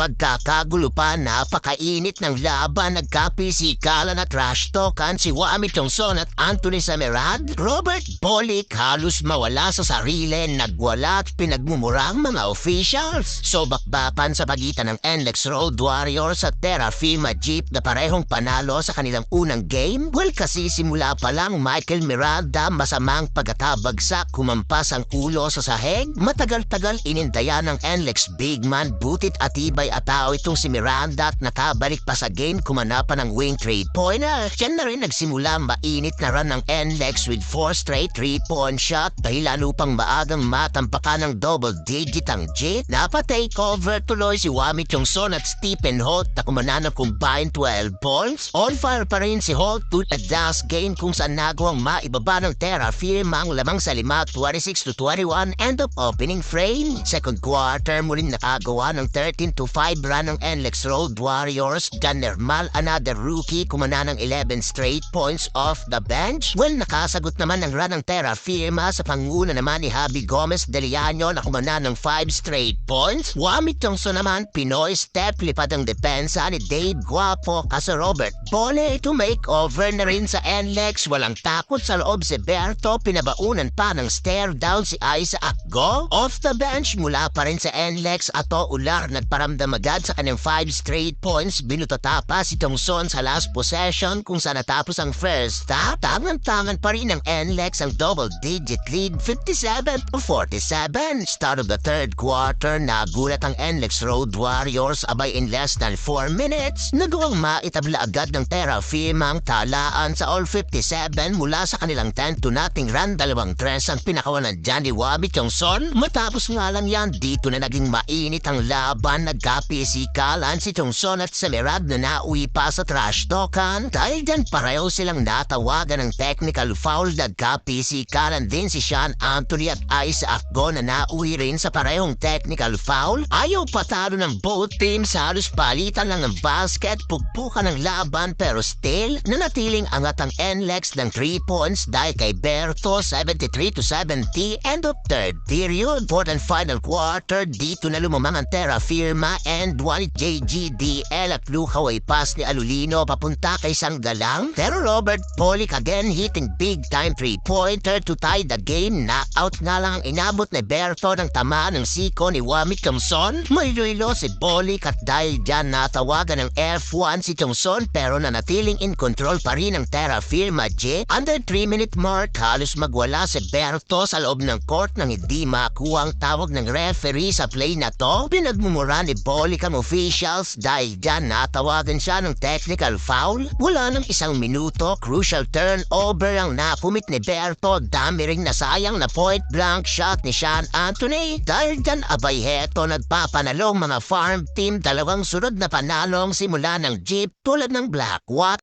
magkakagulo pa, napakainit ng laban, nagkapisikalan at trash talkan si Wami Chongson at Anthony Samerad. Robert Bolick halos mawala sa sarili, nagwala at pinagmumura ang mga officials. So bakbakan sa pagitan ng NLEX Road Warriors at Terra Firma Jeep na parehong panalo sa kanilang unang game. Well, kasi simula pa lang Michael Miranda masamang pagkatabagsak, kumampas ang ulo sa sahig. Matagal-tagal inindaya ng NLEX big man, butit atibay at tao itong si Miranda at nakabalik pa sa game, kumana pa ng wing 3-pointer. Diyan na rin nagsimula mainit na run ng NLEX with 4 straight 3-point shot dahil lalo pang maagang matampakan ng double digit ang J. Napa-takeover tuloy si Wami Chongson at Stephen Holt na kumana ng combined 12 points. On fire pa rin si Holt at last game kung saan nagawang maibaba ng Terra Firma ang lamang sa 5, 26-21 end of opening frame. Second quarter muling nakagawa ng 13-5 run ng NLEX Road Warriors. John Nermal, another rookie, kumana ng 11 straight points off the bench. Well, nakasagot naman ng run ng Terra Firma sa panguna naman ni Javi Gomez Deliano na kumana ng 5 straight points. Wami Chongson naman, Pinoy step, lipad ang depensa ni Dave Guapo kaso Robert Bole to make over na rin sa NLEX. Walang takot sa loob si Berto, pinabaunan pa ng stare down si Isaac Go. Off the bench mula pa rin sa NLEX, Ato Ular nagparamdam agad sa kanyang 5 straight points. Binutata pa si Chongson sa last possession kung saan natapos ang first half. Tangan-tangan pa rin ng NLEX ang double-digit lead, 57-47. Start of the third quarter, nagulat ang NLEX Road Warriors, abay in less than 4 minutes. Nagawang maitabla agad ng Terra Firma ang talaan sa all 57 mula sa kanilang 10-0 run. 2-3 ang pinakawan ng Johnny Wami Chongson. Matapos nga lang yan, dito na naging mainit ang laban. Nagkapisikalan si Chongson at Samerad na nauwi pa sa trash talkan. Dahil dyan pareho silang natawagan ng technical foul. Nagkapisikalan din si Sean Anthony at Isaac Go na nauwi rin sa parehong technical foul. Ayaw patalo ng both teams, halos palitan lang ng basket, pugpukan ng laban, pero still nanatiling angat ang NLEX ng 3 points dahil kay Berto. 73-70 end of third period. Fourth and final quarter, dito na lumamang ang Terra Firma and one JGDL at lukaway pass ni Alulino papunta kay Sanggalang. Pero Robert Bolick again hitting big time 3-pointer to tie the game. Knockout nga lang ang inabot ni Berto ng tamaan ng siko ni Wami Chongson. May relo si Bolick at dahil dyan natawagan ng F1 si Chongson, pero nanatiling in control pa rin ng Terra Firma J. Under 3-minute mark, halos magwala si Berto sa loob ng court nang hindi makuha ang tawag ng referee sa play na to. Pinagmumura ni Bolick ang officials dahil dyan natawagan siya ng technical foul. Wala ng 1 minuto, crucial turnover ang napumit ni Berto. Dami ring nasayang na point blank shot ni Sean Anthony. Dahil dyan abay heto, nagpapanalong mga farm team. 2 sunod na panalong simula ng Jeep tulad ng Black Wat.